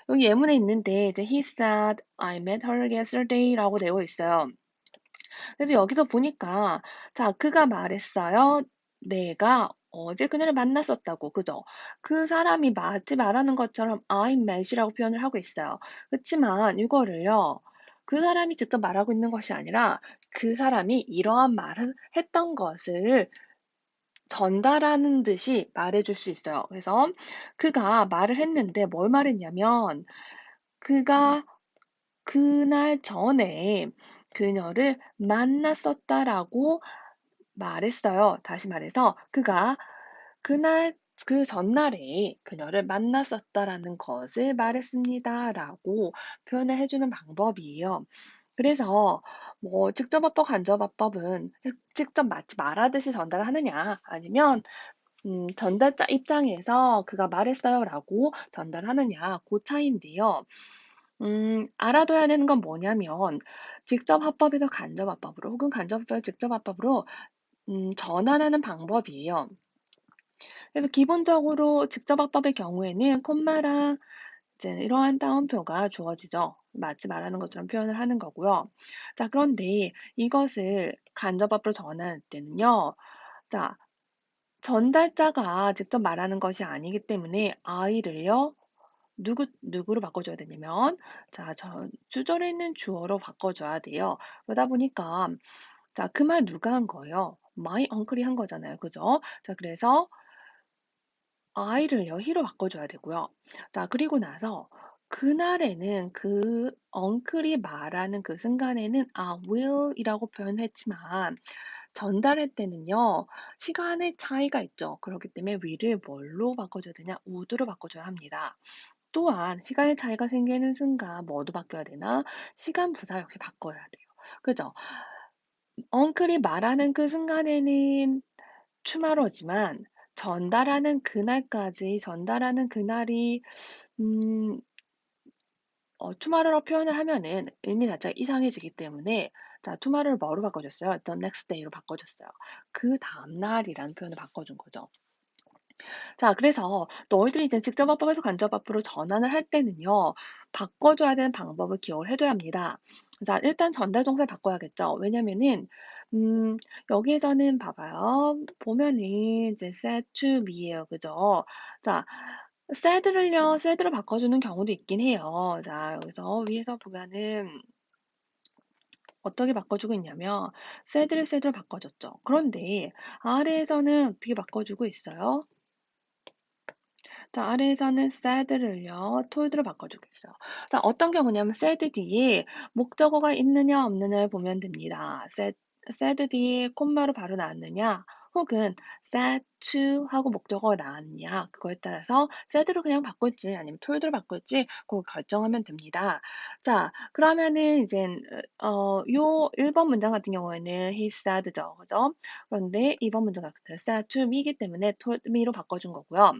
여기 예문에 있는데 이제 he said I met her yesterday라고 되어 있어요. 그래서 여기서 보니까 자, 그가 말했어요. 내가 어제 그녀를 만났었다고. 그죠? 그 사람이 맞지 말하는 것처럼 I met이라고 표현을 하고 있어요. 그렇지만 이거를요. 그 사람이 직접 말하고 있는 것이 아니라 그 사람이 이러한 말을 했던 것을 전달하는 듯이 말해줄 수 있어요. 그래서 그가 말을 했는데 뭘 말했냐면 그가 그날 전에 그녀를 만났었다라고 말했어요. 다시 말해서 그가 그날 그 전날에 그녀를 만났었다라는 것을 말했습니다라고 표현을 해주는 방법이에요. 그래서 뭐 직접어법, 간접어법은 직접 마치 말하듯이 전달을 하느냐 아니면 전달자 입장에서 그가 말했어요라고 전달하느냐 그 차이인데요. 알아둬야 되는 건 뭐냐면 직접 화법에서 간접 화법으로 혹은 간접 화법에서 직접 화법으로 전환하는 방법이에요. 그래서 기본적으로 직접 화법의 경우에는 콤마랑 이제 이러한 따옴표가 주어지죠. 맞지 말하는 것처럼 표현을 하는 거고요. 자, 그런데 이것을 간접 화법으로 전환할 때는요. 자, 전달자가 직접 말하는 것이 아니기 때문에 I를요. 누구로 바꿔줘야 되냐면, 자, 주절에 있는 주어로 바꿔줘야 돼요. 그러다 보니까, 자, 그 말 누가 한 거예요? My uncle이 한 거잖아요. 그죠? 자, 그래서 I를요, he로 바꿔줘야 되고요. 자, 그리고 나서, 그날에는 그 uncle이 말하는 그 순간에는 will이라고 표현했지만, 전달할 때는요, 시간의 차이가 있죠. 그렇기 때문에 will을 뭘로 바꿔줘야 되냐? would로 바꿔줘야 합니다. 또한 시간의 차이가 생기는 순간 뭐도 바뀌어야 되나? 시간 부사 역시 바꿔야 돼요. 그죠? 엉클이 말하는 그 순간에는 투마로지만 전달하는 그날까지 전달하는 그날이 음, 투마로로 표현을 하면은 의미 자체가 이상해지기 때문에 자, 투마로를 뭐로 바꿔줬어요? The next day로 바꿔줬어요. 그 다음 날이라는 표현을 바꿔준 거죠. 자, 그래서 너희들이 이제 직접어법에서 간접어법으로 전환을 할 때는요, 바꿔줘야 되는 방법을 기억을 해둬야 합니다. 자, 일단 전달 동사를 바꿔야겠죠. 왜냐면은, 여기에서는 봐봐요. 보면은 이제 said to me예요. 그죠? 자, said로 바꿔주는 경우도 있긴 해요. 자, 여기서 위에서 보면은, 어떻게 바꿔주고 있냐면, said로 바꿔줬죠. 그런데 아래에서는 어떻게 바꿔주고 있어요? 자, 아래에서는 sad를요, told로 바꿔주고 있어요. 자, 어떤 경우냐면 sad 뒤에 목적어가 있느냐 없느냐를 보면 됩니다. sad 뒤에 콤마로 바로 나왔느냐 혹은 sad to 하고 목적어가 나왔느냐 그거에 따라서 sad로 그냥 바꿀지 아니면 told로 바꿀지 그거 결정하면 됩니다. 자, 그러면은 이제 요 1번 문장 같은 경우에는 he said죠. 그죠? 그런데 2번 문장 같은 경우는 said to me이기 때문에 told me로 바꿔준 거고요.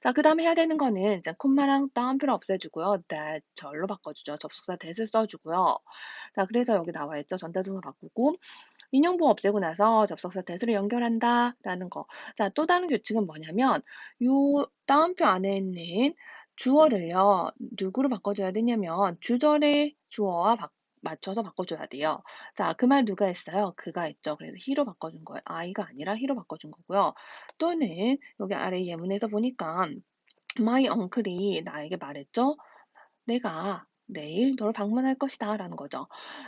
자, 그 다음에 해야 되는 거는 이제 콤마랑 따옴표를 없애주고요. that 절로 바꿔주죠. 접속사 that을 써주고요. 자, 그래서 여기 나와 있죠. 전자동사 바꾸고 인용부 없애고 나서 접속사 that으로 연결한다 라는 거. 자, 또 다른 규칙은 뭐냐면 요 따옴표 안에 있는 주어를요. 누구로 바꿔줘야 되냐면 주절의 주어와 맞춰서 바꿔줘야 돼요. 자, 그 말 누가 했어요? 그가 했죠. 그래서 he로 바꿔준 거예요. I가 아니라 he로 바꿔준 거고요. 또는 여기 아래 예문에서 보니까 my uncle이 나에게 말했죠. 내가 내일 너를 방문할 것이다 라는 거죠.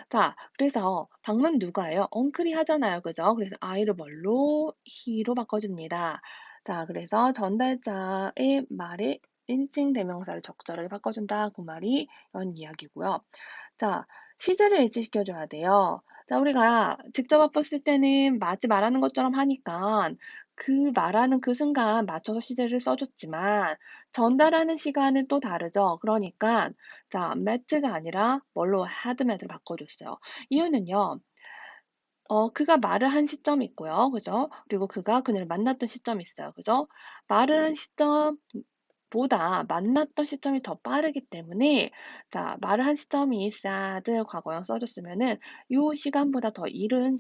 자, 그래서 방문 누가 해요? uncle이 하잖아요. 그죠? 그래서 I를 뭘로? he로 바꿔줍니다. 자, 그래서 전달자의 말에 인칭 대명사를 적절하게 바꿔준다. 그 말이 이런 이야기고요. 자, 시제를 일치시켜줘야 돼요. 자, 우리가 직접 바꿨을 때는 맞지 말하는 것처럼 하니까 그 말하는 그 순간 맞춰서 시제를 써줬지만 전달하는 시간은 또 다르죠. 그러니까 자, met가 아니라 뭘로 had met로 바꿔줬어요. 이유는요. 그가 말을 한 시점이 있고요. 그죠? 그리고 그가 그녀를 만났던 시점이 있어요. 그죠? 말을 한 시점 보다 만났던 시점이 더 빠르기 때문에 자, 말을 한 시점이 sad 과거형 써줬으면은 요 시간보다 더 이른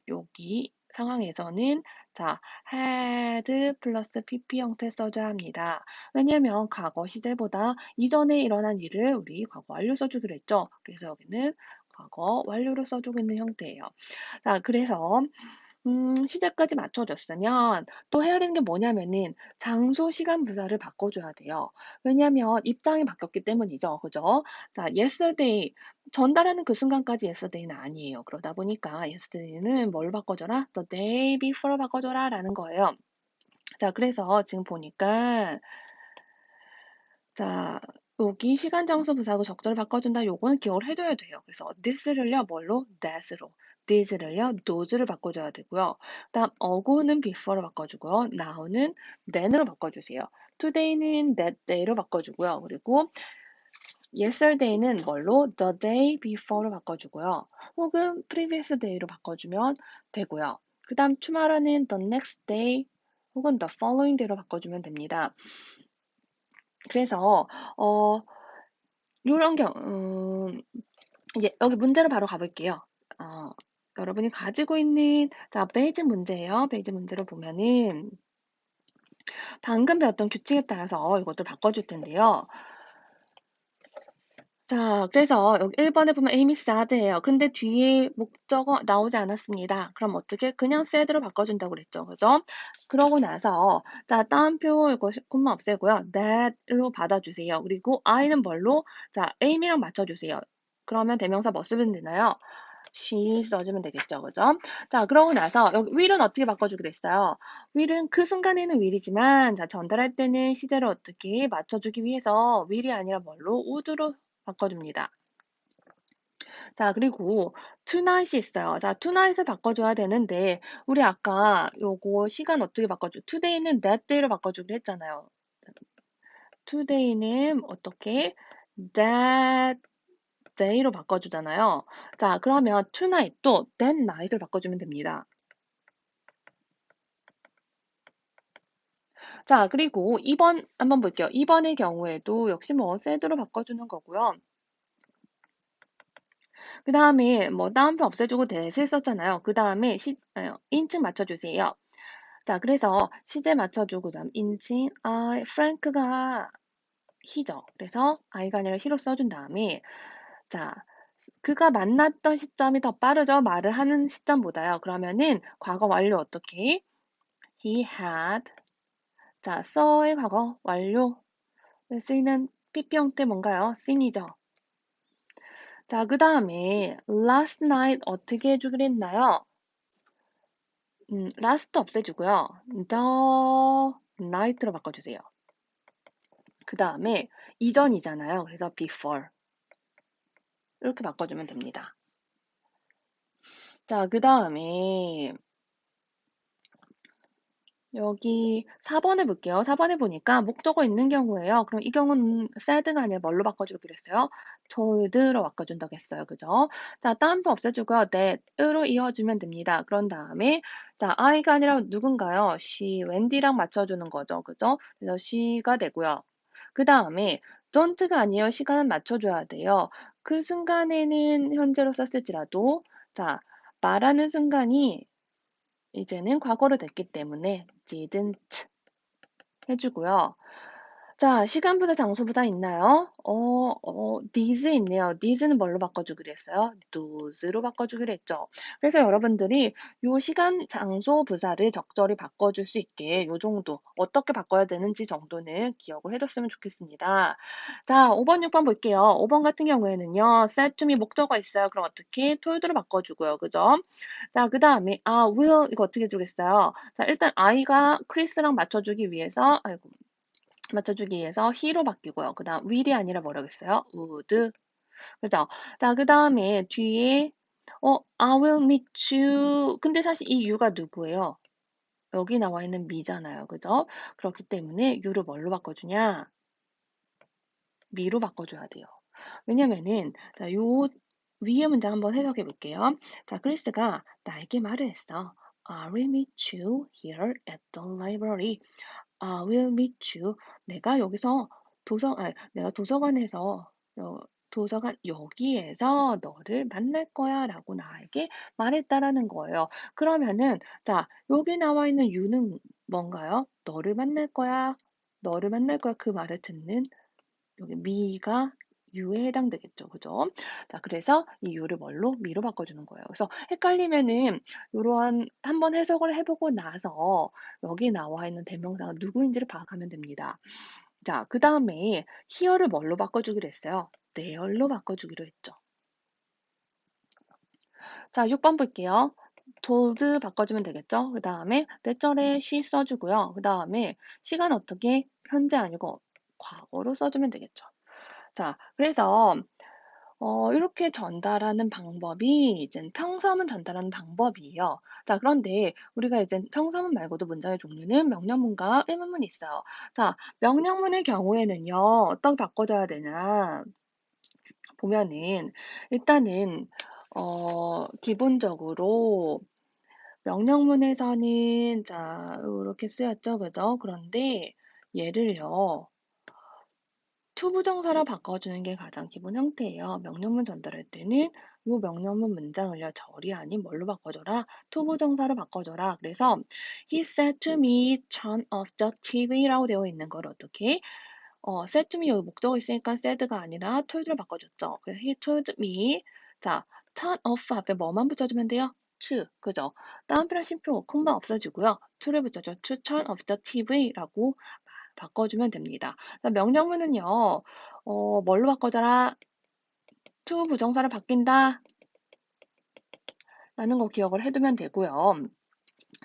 여기 상황에서는 자, had 플러스 PP 형태 써줘야 합니다. 왜냐면 과거 시제보다 이전에 일어난 일을 우리 과거 완료 써주기로 했죠. 그래서 여기는 과거 완료로 써주고 있는 형태예요. 자, 그래서 시제까지 맞춰줬으면 또 해야 되는 게 뭐냐면은 장소, 시간 부사를 바꿔줘야 돼요. 왜냐면 입장이 바뀌었기 때문이죠. 그죠? 자, yesterday. 전달하는 그 순간까지 yesterday는 아니에요. 그러다 보니까 yesterday는 뭘 바꿔줘라? the day before 바꿔줘라 라는 거예요. 자, 그래서 지금 보니까 자, 여기 시간, 장소, 부사하고 적절히 바꿔준다. 요거는 기억을 해둬야 돼요. 그래서 this를요, 뭘로? that으로. these를요, those를 바꿔줘야 되고요. 다음, ago는 before로 바꿔주고요. now는 then으로 바꿔주세요. today는 that day로 바꿔주고요. 그리고 yesterday는 뭘로? the day before로 바꿔주고요. 혹은 previous day로 바꿔주면 되고요. 그 다음 tomorrow는 the next day 혹은 the following day로 바꿔주면 됩니다. 그래서 요런 이제 여기 문제로 바로 가볼게요. 어, 여러분이 가지고 있는 자 베이직 문제예요. 베이직 문제를 보면은 방금 배웠던 규칙에 따라서 이것들 바꿔줄 텐데요. 자, 그래서 여기 1번에 보면 에이미 사드예요. 근데 뒤에 목적어 나오지 않았습니다. 그럼 어떻게? 그냥 said로 바꿔준다고 그랬죠. 그죠? 그러고 나서 자, 따옴표 이거 콤마 없애고요. that로 받아주세요. 그리고 I는 뭘로? 자, 에이미랑 맞춰주세요. 그러면 대명사 뭐 쓰면 되나요? she 써주면 되겠죠. 그죠? 자, 그러고 나서 여기 will은 어떻게 바꿔주기로 했어요? will은 그 순간에는 will이지만 자, 전달할 때는 시제를 어떻게 맞춰주기 위해서 will이 아니라 뭘로? would로 바꿔줍니다. 자, 그리고 tonight이 있어요. 자, tonight을 바꿔줘야 되는데 우리 아까 요거 시간 어떻게 바꿔줘? today는 that day로 바꿔주기로 했잖아요. today는 어떻게? that day로 바꿔주잖아요. 자, 그러면 tonight도 that night을 바꿔주면 됩니다. 자, 그리고 2번 한번 볼게요. 2번의 경우에도 역시 뭐 said로 바꿔주는 거고요. 그 다음에 뭐 다운표 없애주고 that을 썼잖아요. 그 다음에 인칭 맞춰주세요. 자, 그래서 시제 맞춰주고 다음 인칭 프랭크가 he죠. 그래서 I가 아니라 he로 써준 다음에 자, 그가 만났던 시점이 더 빠르죠. 말을 하는 시점보다요. 그러면은 과거 완료 어떻게? He had 자, saw의 과거 완료 쓰이는 PP 형태 뭔가요? seen이죠. 자, 그 다음에 last night 어떻게 해주기로 했나요? last 없애주고요. the night로 바꿔주세요. 그 다음에 이전이잖아요. 그래서 before 이렇게 바꿔주면 됩니다. 자, 그 다음에 여기 4번에 볼게요. 4번에 보니까 목적어 있는 경우예요. 그럼 이 경우는 said가 아니라 뭘로 바꿔주기로 했어요? told로 바꿔준다고 했어요. 그죠? 자, 따옴표 없애주고요. that으로 이어주면 됩니다. 그런 다음에 자, I가 아니라 누군가요? she, wendy랑 맞춰주는 거죠. 그죠? 그래서 she가 되고요. 그 다음에 don't가 아니에요. 시간은 맞춰줘야 돼요. 그 순간에는 현재로 썼을지라도 자, 말하는 순간이 이제는 과거로 됐기 때문에 didn't 해주고요. 자, 시간보다 장소보다 있나요? these 있네요. these는 뭘로 바꿔주기로 했어요? those로 바꿔주기로 했죠. 그래서 여러분들이 요 시간, 장소, 부사를 적절히 바꿔줄 수 있게 요 정도 어떻게 바꿔야 되는지 정도는 기억을 해뒀으면 좋겠습니다. 자, 5번, 6번 볼게요. 5번 같은 경우에는요. said to me 목적어 있어요. 그럼 어떻게? told로 바꿔주고요. 그죠? 자, 그 다음에 will 이거 어떻게 해주겠어요? 자, 일단 I가 크리스랑 맞춰주기 위해서 아이고 맞춰주기 위해서 he로 바뀌고요. 그 다음 will이 아니라 뭐라고 했어요? would. 그죠? 자, 그 다음에 뒤에 I will meet you. 근데 사실 이 you가 누구예요? 여기 나와 있는 me잖아요. 그죠? 그렇기 때문에 you를 뭘로 바꿔주냐? me로 바꿔줘야 돼요. 왜냐면은 자, 요 위의 문장 한번 해석해 볼게요. 자, 크리스가 나에게 말을 했어. I will meet you here at the library. I will meet you. 내가 여기서 내가 도서관에서 도서관 여기에서 너를 만날 거야 라고 나에게 말했다라는 거예요. 그러면은, 자, 여기 나와 있는 you는 뭔가요? 너를 만날 거야. 너를 만날 거야. 그 말을 듣는 여기 me가 you에 해당되겠죠. 그죠? 자, 그래서 이 you를 뭘로? me로 바꿔주는 거예요. 그래서 헷갈리면은 요러한 한번 해석을 해보고 나서 여기 나와 있는 대명사가 누구인지를 파악하면 됩니다. 자, 그 다음에 here를 뭘로 바꿔주기로 했어요? there로 바꿔주기로 했죠. 자, 6번 볼게요. told 바꿔주면 되겠죠? 그 다음에 때절에 she 써주고요. 그 다음에 시간 어떻게? 현재 아니고 과거로 써주면 되겠죠. 자, 그래서 이렇게 전달하는 방법이 이제 평서문 전달하는 방법이에요. 자, 그런데 우리가 이제 평서문 말고도 문장의 종류는 명령문과 의문문이 있어요. 자, 명령문의 경우에는요, 어떻게 바꿔줘야 되냐 보면은 일단은 기본적으로 명령문에서는 자, 이렇게 쓰였죠, 그죠? 그런데 얘를요. 투부정사로 바꿔주는 게 가장 기본 형태예요. 명령문 전달할 때는 이 명령문 문장을요, 절이 아닌 뭘로 바꿔줘라? 투부정사로 바꿔줘라. 그래서 he said to me, turn off the TV라고 되어 있는 걸 어떻게? said to me 여기 목적어 있으니까 said가 아니라 told로 바꿔줬죠. 그래서 he told me. 자, turn off 앞에 뭐만 붙여주면 돼요? to, 그죠? 다운표랑 심표, 콤마 없어지고요. to를 붙여줘. to turn off the TV라고 바꿔주면 됩니다. 명령문은요, 뭘로 바꿔줘라? to 부정사를 바뀐다. 라는 거 기억을 해두면 되고요.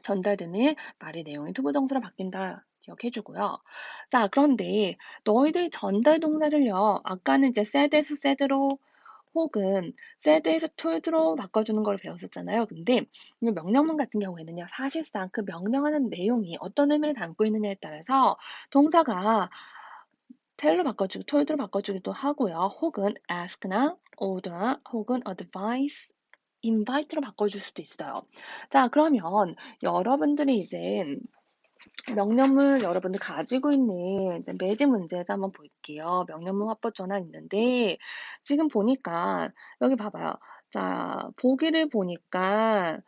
전달되는 말의 내용이 to 부정사로 바뀐다. 기억해주고요. 자, 그런데 너희들이 전달 동사를요, 아까는 이제 said에서 said로 혹은 said에서 told로 바꿔주는 걸 배웠었잖아요. 근데 이 명령문 같은 경우에는요, 사실상 그 명령하는 내용이 어떤 의미를 담고 있느냐에 따라서 동사가 텔로 바꿔주고 told로 바꿔주기도 하고요. 혹은 ask나 order나 혹은 advise, invite로 바꿔줄 수도 있어요. 자, 그러면 여러분들이 이제 명령문 여러분들 가지고 있는 이제 매직 문제에서 한번 볼게요. 명령문 화법 전환 있는데 지금 보니까 여기 봐봐요. 자, 보기를 보니까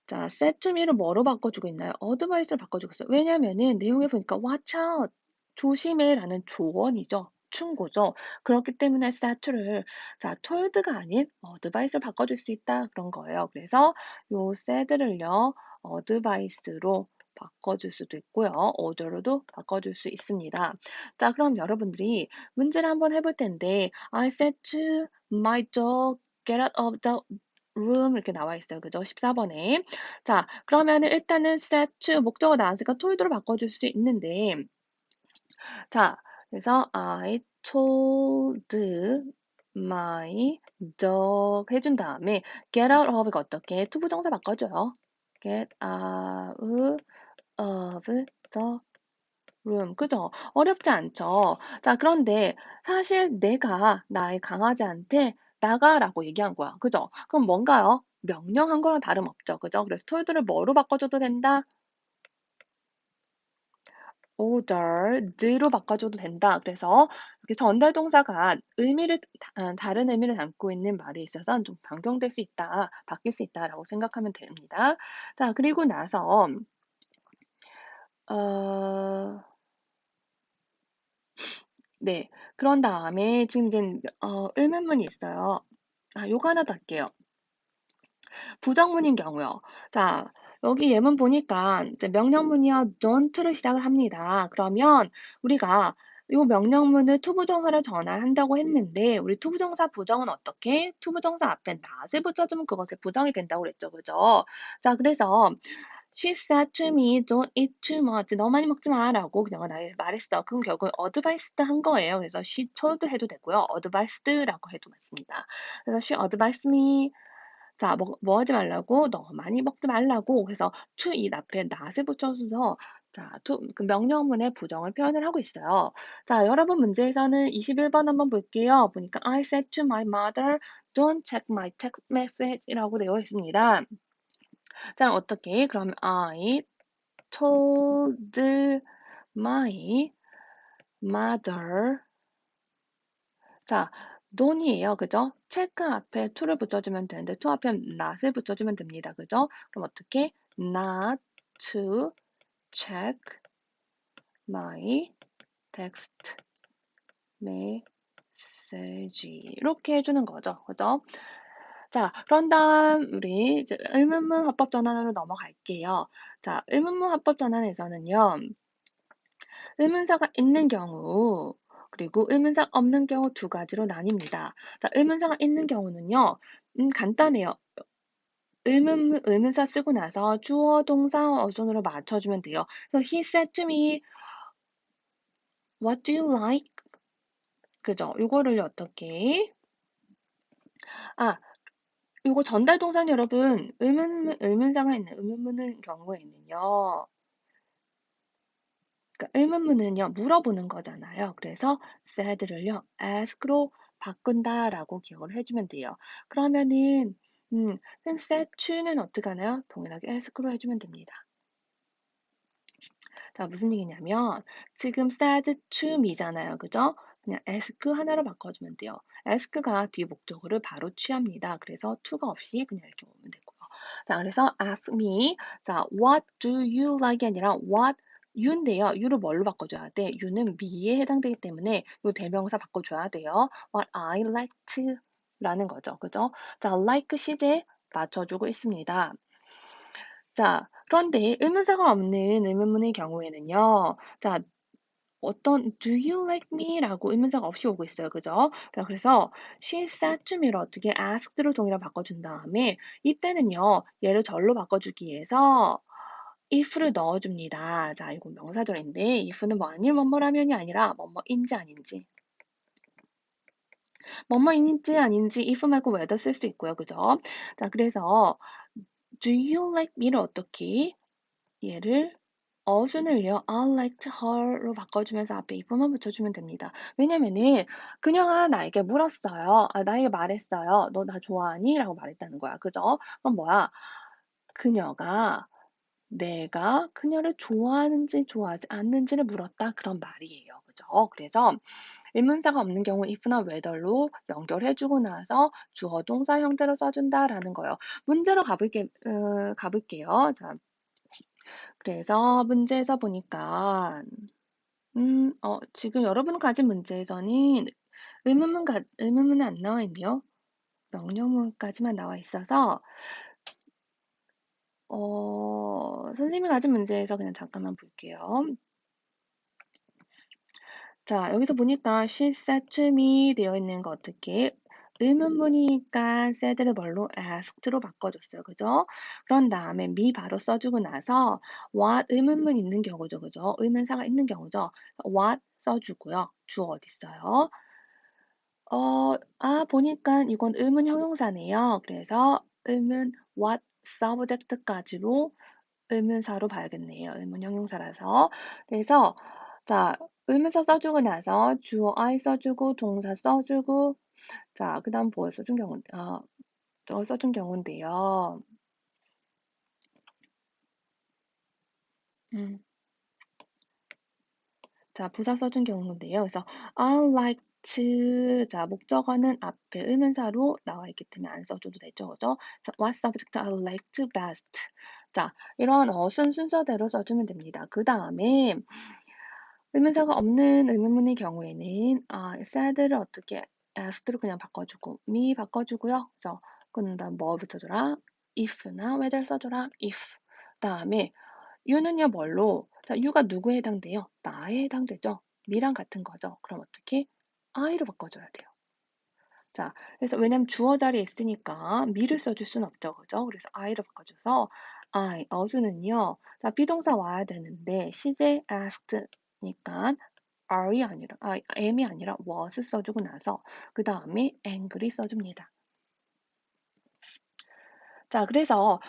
자, set to me를 뭐로 바꿔주고 있나요? advice를 바꿔주고 있어요. 왜냐면은 내용에 보니까 watch out, 조심해라는 조언이죠. 충고죠. 그렇기 때문에 set to를 자, told가 아닌 advice를 바꿔줄 수 있다 그런 거예요. 그래서 요 said를요 advice로 바꿔줄 수도 있고요. order로도 바꿔줄 수 있습니다. 자, 그럼 여러분들이 문제를 한번 해볼 텐데 I said to my dog, get out of the room 이렇게 나와 있어요. 그죠? 14번에. 자, 그러면은 일단은 set to 목적어 나왔으니까 told로 바꿔줄 수 있는데 자, 그래서 I told my dog 해준 다음에 get out of가 어떻게? 투부정사 바꿔줘요. get out of the room. 그죠? 어렵지 않죠? 자, 그런데 사실 내가 나의 강아지한테 나가라고 얘기한 거야. 그죠? 그럼 뭔가요? 명령한 거랑 다름없죠. 그죠? 그래서 told를 뭐로 바꿔줘도 된다? order로 바꿔줘도 된다. 그래서 이렇게 전달 동사가 다른 의미를 담고 있는 말에 있어서 좀 변경될 수 있다, 바뀔 수 있다라고 생각하면 됩니다. 자, 그리고 나서 어, 네, 그런 다음에 지금 이제 의문문이 있어요. 요거 하나 더 할게요. 부정문인 경우요. 자, 여기 예문 보니까 이제 명령문이요, don't로 시작을 합니다. 그러면 우리가 이 명령문을 투부정사를 전환한다고 했는데 우리 투부정사 부정은 어떻게? 투부정사 앞에 not을 붙여주면 그것이 부정이 된다고 그랬죠. 그죠? 자, 그래서 she said to me, don't eat too much. 너무 많이 먹지 마라고 그냥 나에게 말했어. 그럼 결국 advised 한 거예요. 그래서 she told 해도 되고요. advised라고 해도 맞습니다. 그래서 she advised me. 자, 뭐 하지 말라고? 너무 많이 먹지 말라고. 그래서 to 이 앞에 not을 붙여서 자, 그 명령문의 부정을 표현을 하고 있어요. 자, 여러분 문제에서는 21번 한번 볼게요. 보니까 I said to my mother, don't check my text message이라고 되어 있습니다. 자, 어떻게? 그럼 I told my mother. 자, don이에요. 그죠? 체크 앞에 to를 붙여주면 되는데 to 앞에 not을 붙여주면 됩니다. 그죠? 그럼 어떻게? not to check my text message 이렇게 해주는 거죠. 그죠? 자, 그런 다음 우리 이제 의문문 화법 전환으로 넘어갈게요. 자, 의문문 화법 전환에서는요. 의문사가 있는 경우 그리고 의문사 없는 경우 두 가지로 나뉩니다. 자, 의문사가 있는 경우는요. 간단해요. 의문사 쓰고 나서 주어, 동사, 어순으로 맞춰주면 돼요. 그래서 he said to me, what do you like? 그죠? 이거를 어떻게? 아, 요거 전달 동사는 여러분 의문사가 있는 의문문의 경우에는요. 그러니까 의문문은요 물어보는 거잖아요. 그래서 said를요 ask로 바꾼다라고 기억을 해주면 돼요. 그러면은 그럼 said to는 어떻게 하나요? 동일하게 ask로 해주면 됩니다. 자, 무슨 얘기냐면 지금 said to me잖아요. 그죠? 그냥 ask 하나로 바꿔주면 돼요. ask가 뒤 목적어를 바로 취합니다. 그래서 to가 없이 그냥 이렇게 오면 되고요. 자, 그래서 ask me. 자, what do you like? 아니라 what you인데요. you를 뭘로 바꿔줘야 돼? you는 me에 해당되기 때문에 이 대명사 바꿔줘야 돼요. what I like to 라는 거죠. 그죠? 자, like 시제 맞춰주고 있습니다. 자, 그런데 의문사가 없는 의문문의 경우에는요. 자, 어떤 do you like me? 라고 의문사가 없이 오고 있어요. 그죠? 자, 그래서 she said to me를 어떻게 asked로 동이라 바꿔준 다음에 이때는요. 얘를 절로 바꿔주기 위해서 if를 넣어줍니다. 자, 이거 명사절인데 if는 뭐 아닐 뭐뭐라면이 아니라 뭐뭐인지 아닌지 뭐뭐인지 아닌지 if 말고 whether 쓸 수 있고요. 그죠? 자, 그래서 do you like me를 어떻게 얘를 어순을요, I liked her로 바꿔주면서 앞에 if만 붙여주면 됩니다. 왜냐면은 그녀가 나에게 물었어요. 아, 나에게 말했어요. 너 나 좋아하니? 라고 말했다는 거야. 그죠? 그럼 뭐야? 그녀가 내가 그녀를 좋아하는지 좋아하지 않는지를 물었다. 그런 말이에요. 그죠? 그래서 의문사가 없는 경우 if나 whether로 연결해주고 나서 주어 동사 형태로 써준다라는 거예요. 문제로 가볼게요. 자, 그래서 문제에서 보니까 지금 여러분 가진 문제에서는 의문문은 안 나와 있네요. 명령문까지만 나와 있어서 선생님이 가진 문제에서 그냥 잠깐만 볼게요. 자, 여기서 보니까 she said to me 되어 있는 거 어떻게? 의문문이니까 said를 뭘로? asked로 바꿔줬어요. 그죠? 그런 다음에 me 바로 써주고 나서 what 의문문 있는 경우죠. 그죠? 의문사가 있는 경우죠. what 써주고요. 주어 어디 있어요? 보니까 이건 의문 형용사네요. 그래서 의문 what subject까지로 의문사로 봐야겠네요. 의문 형용사라서. 그래서 자, 의문사 써주고 나서 주어 I 써주고 동사 써주고 자, 그다음 뭐 써준 경우 저 써준 경우인데요. 음. 자, 부사 써준 경우인데요. 그래서 I like to 자, 목적어는 앞에 의문사로 나와 있기 때문에 안 써줘도 되죠. 그죠? 그래서 what subject I like to best. 자, 이런 어순 순서대로 써주면 됩니다. 그 다음에 의문사가 없는 의문문의 경우에는 said를 어떻게 asked로 그냥 바꿔주고 me 바꿔주고요. 그래서 그다음 뭐 붙여줘라? if나 whether 써줘라. if. 그다음에 you는요 뭘로? 자, you가 누구에 해당돼요? 나에 해당되죠. me랑 같은 거죠. 그럼 어떻게? I로 바꿔줘야 돼요. 자, 그래서 왜냐면 주어 자리에 있으니까 me를 써줄 수는 없죠. 그죠? 그래서 I로 바꿔줘서 I, 어수는요. 자, 비동사 와야 되는데 시제 asked니까 am이 아니라 was 써주고 나서 그 다음에 angry 써줍니다. 자, 그래서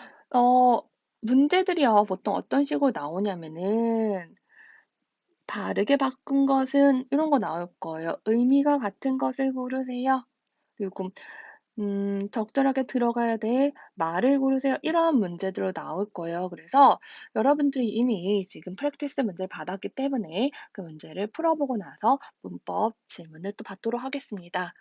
문제들이요 보통 어떤 식으로 나오냐면은 다르게 바꾼 것은 이런 거 나올 거예요. 의미가 같은 것을 고르세요. 그리고 적절하게 들어가야 될 말을 고르세요. 이런 문제들로 나올 거예요. 그래서 여러분들이 이미 지금 프랙티스 문제를 받았기 때문에 그 문제를 풀어보고 나서 문법 질문을 또 받도록 하겠습니다.